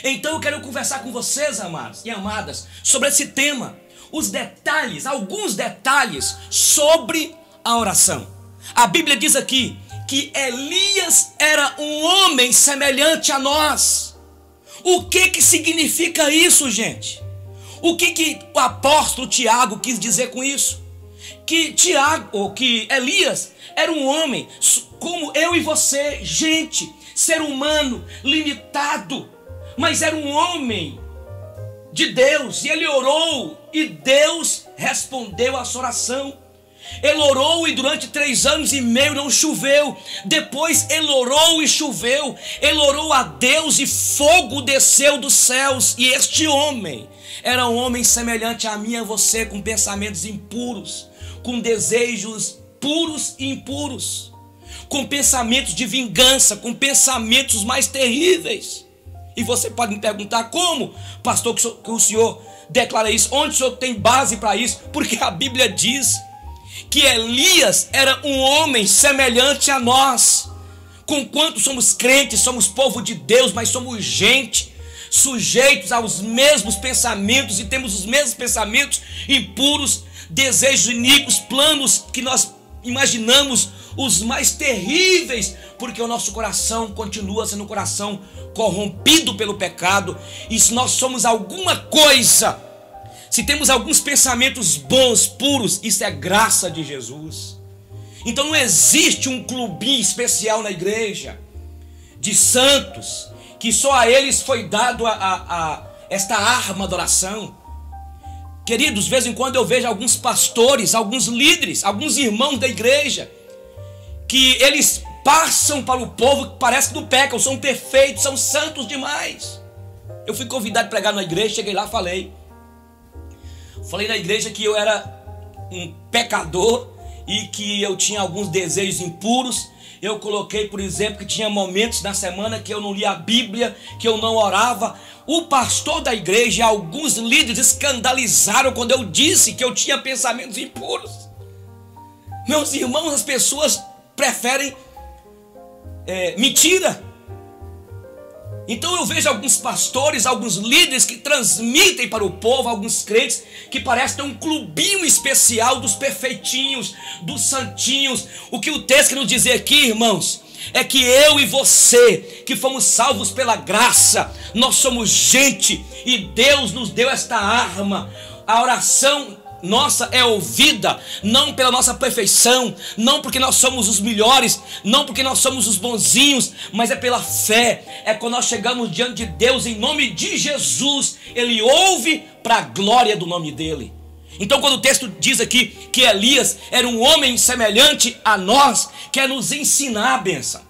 Então eu quero conversar com vocês, amados e amadas, sobre esse tema, os detalhes, alguns detalhes sobre a oração. A Bíblia diz aqui que Elias era um homem semelhante a nós. O que significa isso, gente? O que o apóstolo Tiago quis dizer com isso? Que Elias era um homem como eu e você, gente, ser humano, limitado, mas era um homem de Deus, e ele orou, e Deus respondeu a sua oração. Ele orou e durante 3 anos e meio não choveu. Depois ele orou e choveu. Ele orou a Deus e fogo desceu dos céus. E este homem era um homem semelhante a mim e a você, com pensamentos impuros, com desejos puros e impuros, com pensamentos de vingança, com pensamentos mais terríveis. E você pode me perguntar: como, pastor, que o senhor declara isso? Onde o senhor tem base para isso? Porque a Bíblia diz que Elias era um homem semelhante a nós. Conquanto somos crentes, somos povo de Deus, mas somos gente, sujeitos aos mesmos pensamentos, e temos os mesmos pensamentos impuros, desejos iníquos, planos que nós imaginamos os mais terríveis, porque o nosso coração continua sendo um coração corrompido pelo pecado. E se nós somos alguma coisa, se temos alguns pensamentos bons, puros, isso é graça de Jesus. Então não existe um clubinho especial na igreja de santos, que só a eles foi dado esta arma da oração. Queridos, de vez em quando eu vejo alguns pastores, alguns líderes, alguns irmãos da igreja, que eles passam para o povo que parece que não pecam, são perfeitos, são santos demais. Eu fui convidado a pregar na igreja, cheguei lá, falei na igreja que eu era um pecador e que eu tinha alguns desejos impuros. Eu coloquei, por exemplo, que tinha momentos na semana que eu não lia a Bíblia, que eu não orava. O pastor da igreja e alguns líderes escandalizaram quando eu disse que eu tinha pensamentos impuros. Meus irmãos, as pessoas preferem mentira. Então eu vejo alguns pastores, alguns líderes que transmitem para o povo, alguns crentes que parecem ter um clubinho especial dos perfeitinhos, dos santinhos. O que o texto quer nos dizer aqui, irmãos, é que eu e você, que fomos salvos pela graça, nós somos gente e Deus nos deu esta arma. A oração nossa é ouvida, não pela nossa perfeição, não porque nós somos os melhores, não porque nós somos os bonzinhos, mas é pela fé. É quando nós chegamos diante de Deus em nome de Jesus, Ele ouve para a glória do nome dEle. Então quando o texto diz aqui que Elias era um homem semelhante a nós, quer nos ensinar a bênção,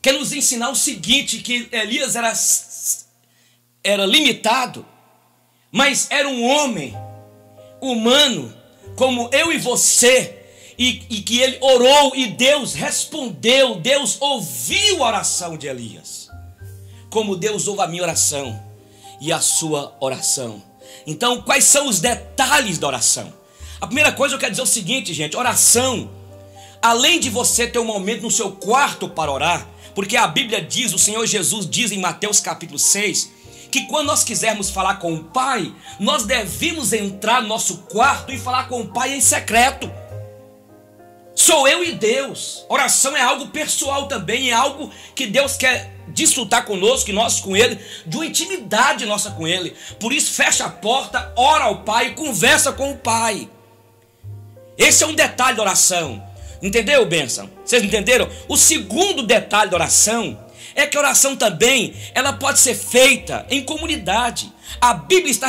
quer nos ensinar o seguinte, que Elias era limitado, mas era um homem humano como eu e você, e que ele orou e Deus respondeu. Deus ouviu a oração de Elias, como Deus ouve a minha oração e a sua oração. Então quais são os detalhes da oração? A primeira coisa eu quero dizer o seguinte, gente: oração, além de você ter um momento no seu quarto para orar, porque a Bíblia diz, o Senhor Jesus diz em Mateus capítulo 6, que quando nós quisermos falar com o Pai, nós devemos entrar no nosso quarto e falar com o Pai em secreto. Sou eu e Deus. Oração é algo pessoal também, é algo que Deus quer desfrutar conosco e nós com Ele, de uma intimidade nossa com Ele. Por isso fecha a porta, ora ao Pai, conversa com o Pai. Esse é um detalhe da oração. Entendeu, bênção? Vocês entenderam? O segundo detalhe da oração é que a oração também, ela pode ser feita em comunidade. A Bíblia está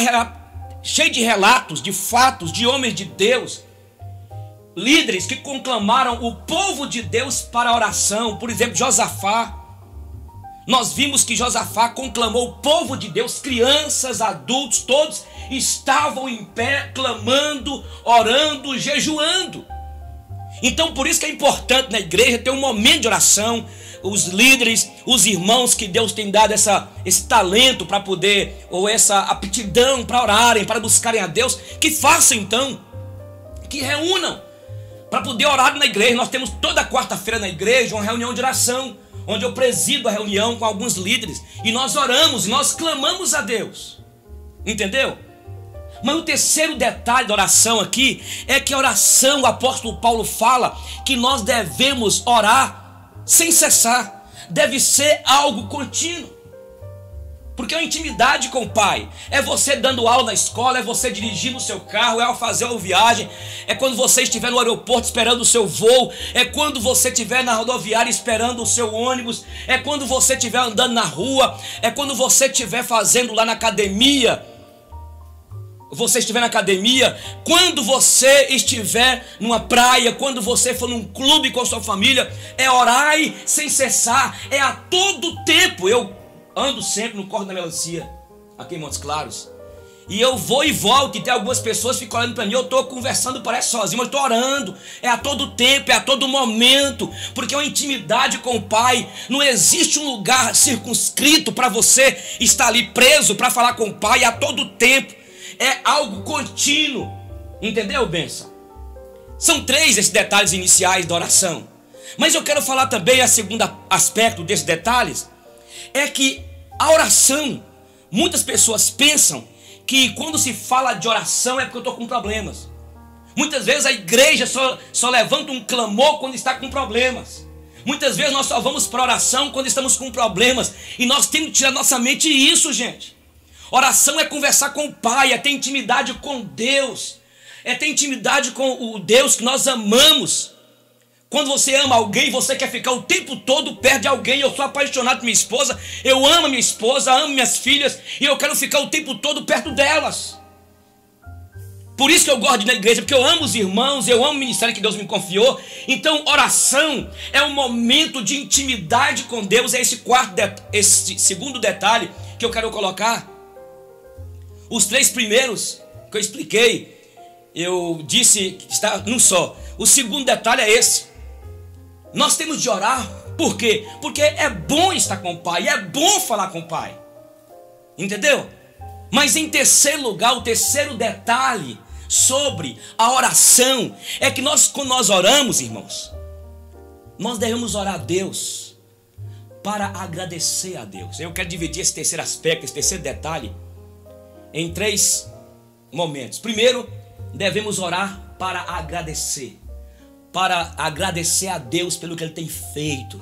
cheia de relatos, de fatos, de homens de Deus, líderes que conclamaram o povo de Deus para a oração. Por exemplo, Josafá. Nós vimos que Josafá conclamou o povo de Deus, crianças, adultos, todos estavam em pé, clamando, orando, jejuando. Então por isso que é importante na igreja ter um momento de oração. Os líderes, os irmãos que Deus tem dado esse talento para poder, ou essa aptidão para orarem, para buscarem a Deus, que façam então, que reúnam para poder orar na igreja. Nós temos toda quarta-feira na igreja uma reunião de oração, onde eu presido a reunião com alguns líderes, e nós oramos, e nós clamamos a Deus. Entendeu? Mas o terceiro detalhe da oração aqui é que a oração, o apóstolo Paulo fala que nós devemos orar sem cessar. Deve ser algo contínuo. Porque a intimidade com o Pai é você dando aula na escola, é você dirigindo o seu carro, é ao fazer uma viagem, é quando você estiver no aeroporto esperando o seu voo, é quando você estiver na rodoviária esperando o seu ônibus, é quando você estiver andando na rua, é quando você estiver fazendo lá na academia, quando você estiver numa praia, quando você for num clube com a sua família, é orar sem cessar, é a todo tempo. Eu ando sempre no Corre da Melancia, aqui em Montes Claros, e eu vou e volto, e tem algumas pessoas que ficam olhando para mim, eu estou conversando, parece sozinho, mas eu estou orando, é a todo tempo, é a todo momento, porque é uma intimidade com o Pai. Não existe um lugar circunscrito para você estar ali preso para falar com o Pai a todo tempo, é algo contínuo, entendeu, benção? São 3 esses detalhes iniciais da oração, mas eu quero falar também a segunda aspecto desses detalhes, é que a oração, muitas pessoas pensam que quando se fala de oração é porque eu estou com problemas. Muitas vezes a igreja só levanta um clamor quando está com problemas. Muitas vezes nós só vamos para a oração quando estamos com problemas. E nós temos que tirar da nossa mente isso, gente. Oração é conversar com o Pai, é ter intimidade com Deus, é ter intimidade com o Deus que nós amamos. Quando você ama alguém, você quer ficar o tempo todo perto de alguém. Eu sou apaixonado por minha esposa, eu amo minha esposa, amo minhas filhas, e eu quero ficar o tempo todo perto delas. Por isso que eu gosto de ir na igreja, porque eu amo os irmãos, eu amo o ministério que Deus me confiou. Então oração é um momento de intimidade com Deus. É esse segundo detalhe que eu quero colocar. Os 3 primeiros que eu expliquei, eu disse que está num só. O segundo detalhe é esse. Nós temos de orar, por quê? Porque é bom estar com o Pai, é bom falar com o Pai, entendeu? Mas em terceiro lugar, o terceiro detalhe sobre a oração é que quando nós oramos, irmãos, nós devemos orar a Deus para agradecer a Deus. Eu quero dividir esse terceiro aspecto, esse terceiro detalhe, em 3 momentos. Primeiro, devemos orar para agradecer a Deus pelo que Ele tem feito.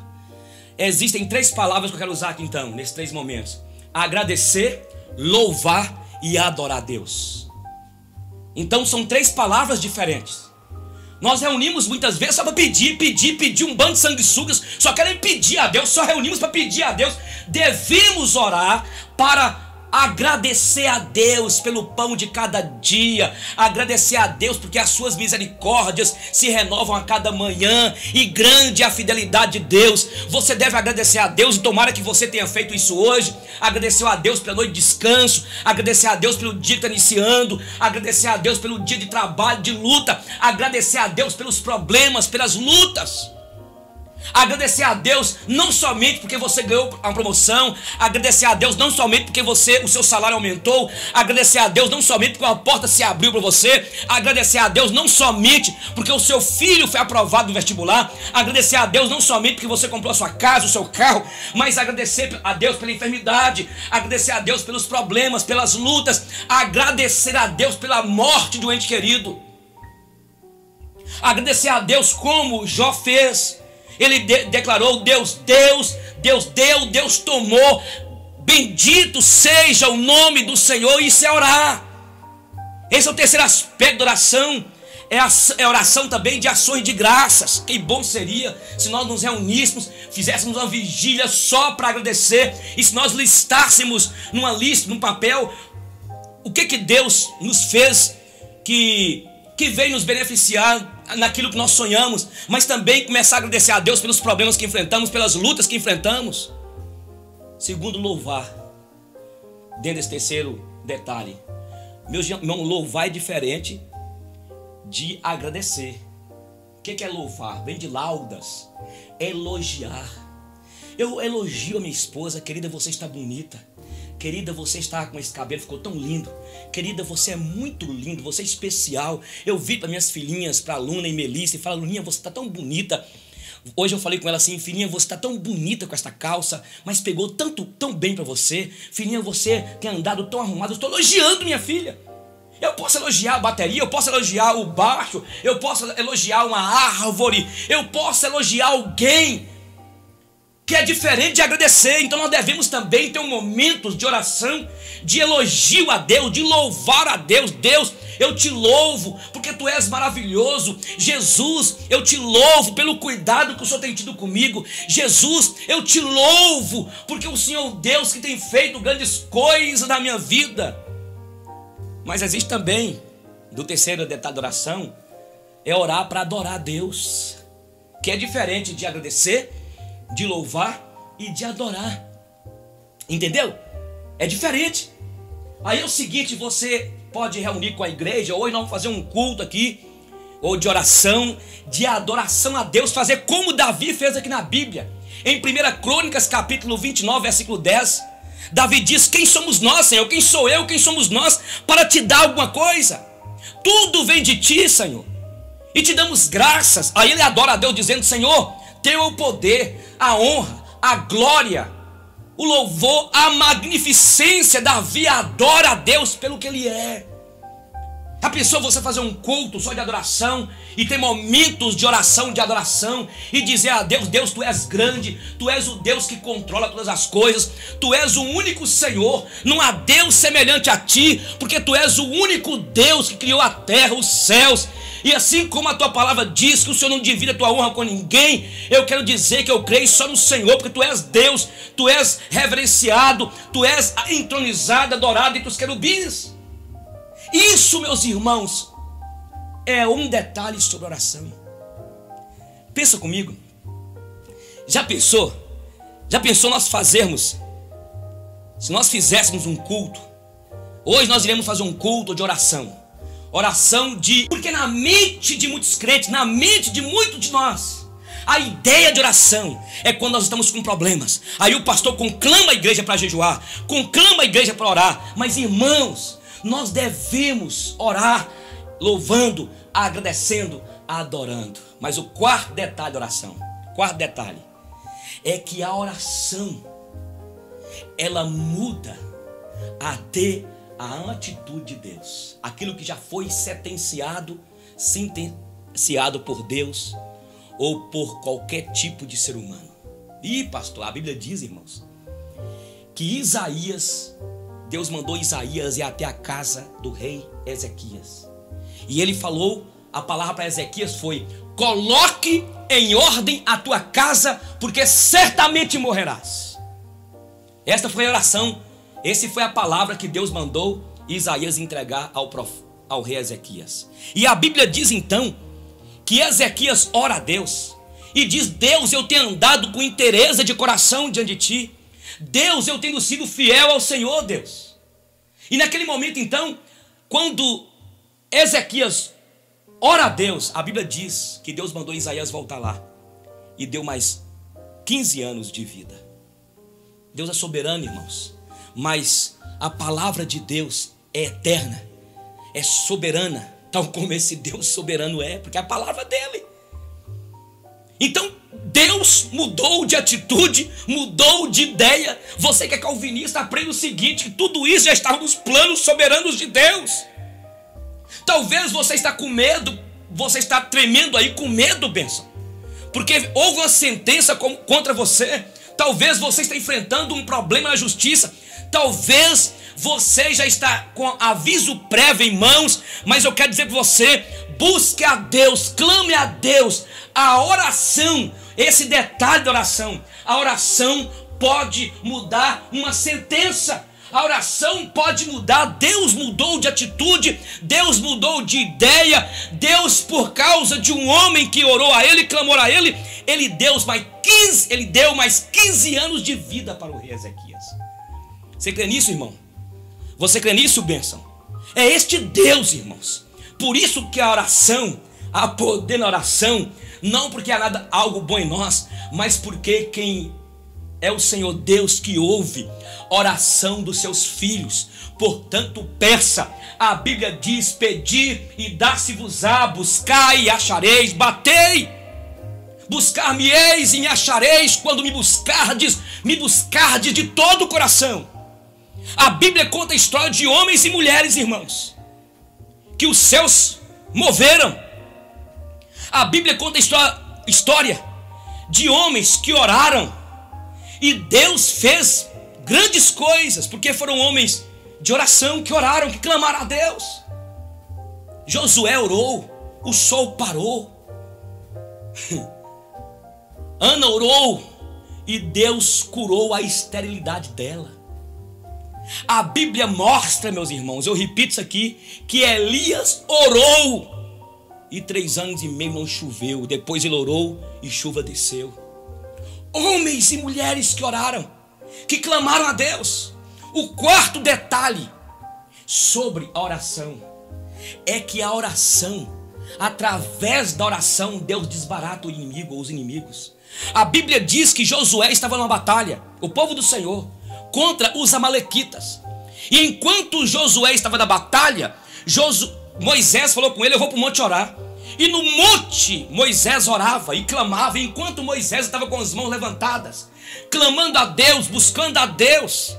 Existem 3 palavras que eu quero usar aqui então, nesses 3 momentos: agradecer, louvar e adorar a Deus. Então são 3 palavras diferentes. Nós reunimos muitas vezes só para pedir um bando de sanguessugas, só querem pedir a Deus, só reunimos para pedir a Deus. Devemos orar para agradecer a Deus pelo pão de cada dia, agradecer a Deus porque as suas misericórdias se renovam a cada manhã, e grande é a fidelidade de Deus. Você deve agradecer a Deus, e tomara que você tenha feito isso hoje. Agradecer a Deus pela noite de descanso, agradecer a Deus pelo dia que está iniciando, agradecer a Deus pelo dia de trabalho, de luta, agradecer a Deus pelos problemas, pelas lutas. Agradecer a Deus não somente porque você ganhou uma promoção, agradecer a Deus não somente porque o seu salário aumentou, agradecer a Deus não somente porque uma porta se abriu para você, agradecer a Deus não somente porque o seu filho foi aprovado no vestibular, agradecer a Deus não somente porque você comprou a sua casa, o seu carro, mas agradecer a Deus pela enfermidade, agradecer a Deus pelos problemas, pelas lutas, agradecer a Deus pela morte de um ente querido, agradecer a Deus como Jó fez. Ele declarou: Deus deu, Deus tomou, bendito seja o nome do Senhor. Isso é orar. Esse é o terceiro aspecto da oração. É oração também de ações de graças. Que bom seria se nós nos reuníssemos, fizéssemos uma vigília só para agradecer, e se nós listássemos numa lista, num papel, o que Deus nos fez que veio nos beneficiar naquilo que nós sonhamos, mas também começar a agradecer a Deus pelos problemas que enfrentamos, pelas lutas que enfrentamos. Segundo, louvar. Dentro desse terceiro detalhe, meu irmão, louvar é diferente de agradecer. O que é louvar? Vem de laudas, elogiar. Eu elogio a minha esposa: querida, você está bonita. Querida, você está com esse cabelo, ficou tão lindo. Querida, você é muito lindo, você é especial. Eu vi para minhas filhinhas, para a Luna e Melissa, e falo: Luninha, você está tão bonita. Hoje eu falei com ela assim: filhinha, você está tão bonita com esta calça, mas pegou tão bem para você. Filhinha, você tem andado tão arrumada. Eu estou elogiando minha filha. Eu posso elogiar a bateria, eu posso elogiar o baixo, eu posso elogiar uma árvore, eu posso elogiar alguém que é diferente de agradecer. Então nós devemos também ter momentos de oração, de elogio a Deus, de louvar a Deus. Deus, eu te louvo porque tu és maravilhoso. Jesus, eu te louvo pelo cuidado que o Senhor tem tido comigo. Jesus, eu te louvo porque o Senhor é o Deus que tem feito grandes coisas na minha vida. Mas existe também, do terceiro detalhe da oração, é orar para adorar a Deus, que é diferente de agradecer, de louvar e de adorar. Entendeu? É diferente. Aí é o seguinte: você pode reunir com a igreja. Hoje nós vamos fazer um culto aqui, ou de oração, de adoração a Deus, fazer como Davi fez aqui na Bíblia. Em 1 Crônicas capítulo 29, versículo 10, Davi diz: quem somos nós, Senhor? Quem sou eu? Quem somos nós para te dar alguma coisa? Tudo vem de ti, Senhor, e te damos graças. Aí ele adora a Deus dizendo: Senhor, teu é o poder, a honra, a glória, o louvor, a magnificência. Davi adora a Deus pelo que ele é. Já pensou você fazer um culto só de adoração e ter momentos de oração, de adoração, e dizer a Deus: Deus, tu és grande, tu és o Deus que controla todas as coisas, tu és o único Senhor, não há Deus semelhante a ti, porque tu és o único Deus que criou a terra, os céus. E assim como a tua palavra diz que o Senhor não divide a tua honra com ninguém, eu quero dizer que eu creio só no Senhor, porque tu és Deus, tu és reverenciado, tu és entronizado, adorado entre os querubins. Isso, meus irmãos, é um detalhe sobre oração. Pensa comigo. Já pensou nós fazermos, se nós fizéssemos um culto, hoje nós iremos fazer um culto de oração. Porque na mente de muitos crentes, na mente de muitos de nós, a ideia de oração é quando nós estamos com problemas. Aí o pastor conclama a igreja para jejuar, conclama a igreja para orar. Mas irmãos, nós devemos orar louvando, agradecendo, adorando. Mas o quarto detalhe da oração, é que a oração, ela muda até a atitude de Deus. Aquilo que já foi sentenciado por Deus ou por qualquer tipo de ser humano. E pastor, a Bíblia diz, irmãos, que Deus mandou Isaías ir até a casa do rei Ezequias. E ele falou, a palavra para Ezequias foi: coloque em ordem a tua casa, porque certamente morrerás. Esta foi a oração, essa foi a palavra que Deus mandou Isaías entregar ao rei Ezequias. E a Bíblia diz então que Ezequias ora a Deus e diz: Deus, eu tenho andado com inteireza de coração diante de ti. Deus, eu tenho sido fiel ao Senhor, Deus. E naquele momento então, quando Ezequias ora a Deus, a Bíblia diz que Deus mandou Isaías voltar lá e deu mais 15 anos de vida. Deus é soberano, irmãos, mas a palavra de Deus é eterna, é soberana, tal como esse Deus soberano é, porque é a palavra dele. Então Deus mudou de atitude, mudou de ideia. Você que é calvinista, aprenda o seguinte: que tudo isso já estava nos planos soberanos de Deus. Talvez você está com medo, você está tremendo aí com medo, bênção, porque houve uma sentença contra você. Talvez você está enfrentando um problema na justiça. Talvez você já está com aviso prévio em mãos. Mas eu quero dizer para você: busque a Deus, clame a Deus. A oração, esse detalhe da oração, a oração pode mudar uma sentença. A oração pode mudar. Deus mudou de atitude, Deus mudou de ideia. Deus, por causa de um homem que orou a ele, clamou a ele, ele deu mais 15 anos de vida para o rei Ezequias. Você crê nisso, irmão? Você crê nisso, bênção? É este Deus, irmãos. Por isso que a oração, há poder na oração, não porque há algo bom em nós, mas porque quem é o Senhor Deus que ouve oração dos seus filhos. Portanto, peça. A Bíblia diz: pedi e dar-se-vos-á, buscai e achareis, batei. Buscar-me-eis e me achareis quando me buscardes de todo o coração. A Bíblia conta a história de homens e mulheres, irmãos, que os céus moveram. A Bíblia conta a história de homens que oraram e Deus fez grandes coisas, porque foram homens de oração que oraram, que clamaram a Deus. Josué orou, o sol parou. Ana orou e Deus curou a esterilidade dela. A Bíblia mostra, meus irmãos, eu repito isso aqui, que Elias orou e 3 anos e meio não choveu. Depois ele orou e chuva desceu. Homens e mulheres que oraram, que clamaram a Deus. O quarto detalhe sobre a oração é que a oração, através da oração, Deus desbarata o inimigo ou os inimigos. A Bíblia diz que Josué estava numa batalha, o povo do Senhor, contra os amalequitas. E enquanto Josué estava na batalha, Moisés falou com ele: eu vou para o monte orar. E no monte Moisés orava e clamava, enquanto Moisés estava com as mãos levantadas, clamando a Deus, buscando a Deus.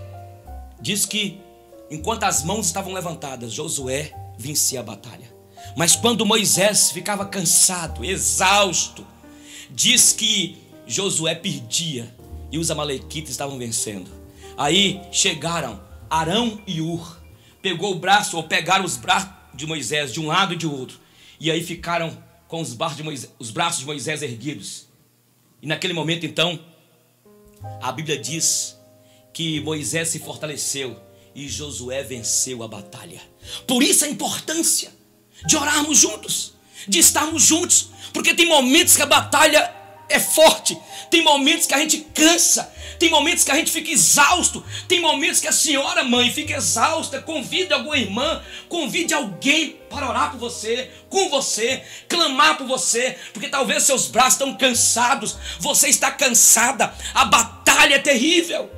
Diz que enquanto as mãos estavam levantadas, Josué vencia a batalha. Mas quando Moisés ficava cansado, exausto, diz que Josué perdia e os amalequitas estavam vencendo. Aí chegaram Arão e Ur, pegaram os braços de Moisés de um lado e de outro, e aí ficaram com os braços de Moisés erguidos. E naquele momento então, a Bíblia diz que Moisés se fortaleceu e Josué venceu a batalha. Por isso a importância de orarmos juntos, de estarmos juntos, porque tem momentos que a batalha é forte, tem momentos que a gente cansa, tem momentos que a gente fica exausto, tem momentos que a senhora mãe fica exausta. Convide alguma irmã, convide alguém para orar por você, com você, clamar por você, porque talvez seus braços estão cansados, você está cansada, a batalha é terrível.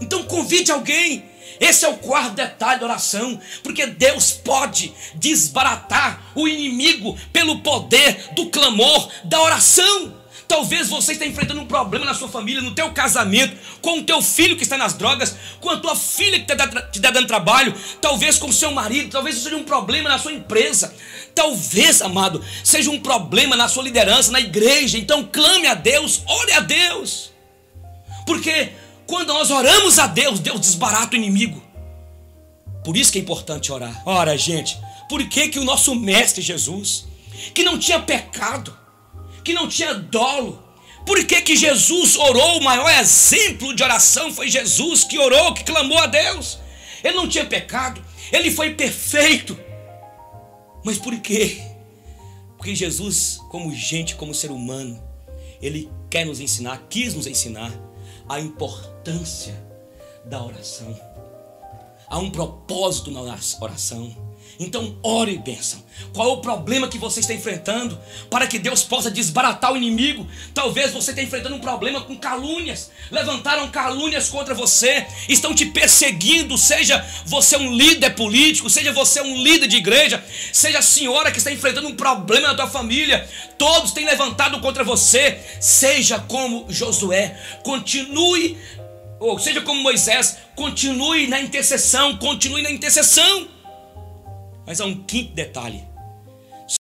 Então convide alguém. Esse é o quarto detalhe da oração, porque Deus pode desbaratar o inimigo pelo poder do clamor, da oração. Talvez você esteja enfrentando um problema na sua família, no teu casamento, com o teu filho que está nas drogas, com a tua filha que te está dando trabalho, talvez com o seu marido, talvez seja um problema na sua empresa, talvez, amado, seja um problema na sua liderança, na igreja. Então clame a Deus, ore a Deus, porque quando nós oramos a Deus, Deus desbarata o inimigo. Por isso que é importante orar. Ora, gente, por que o nosso mestre Jesus, que não tinha pecado, que não tinha dolo, por que Jesus orou? O maior exemplo de oração foi Jesus, que orou, que clamou a Deus. Ele não tinha pecado, ele foi perfeito. Mas por quê? Porque Jesus, como gente, como ser humano, ele quer nos ensinar, quis nos ensinar a importância da oração. Há um propósito na oração. Então ore, bênção. Qual é o problema que você está enfrentando, para que Deus possa desbaratar o inimigo? Talvez você esteja enfrentando um problema com calúnias. Levantaram calúnias contra você, estão te perseguindo. Seja você um líder político, seja você um líder de igreja, seja a senhora que está enfrentando um problema na tua família, todos têm levantado contra você. Seja como Josué, continue, ou seja como Moisés, continue na intercessão, continue na intercessão. Mas há um quinto detalhe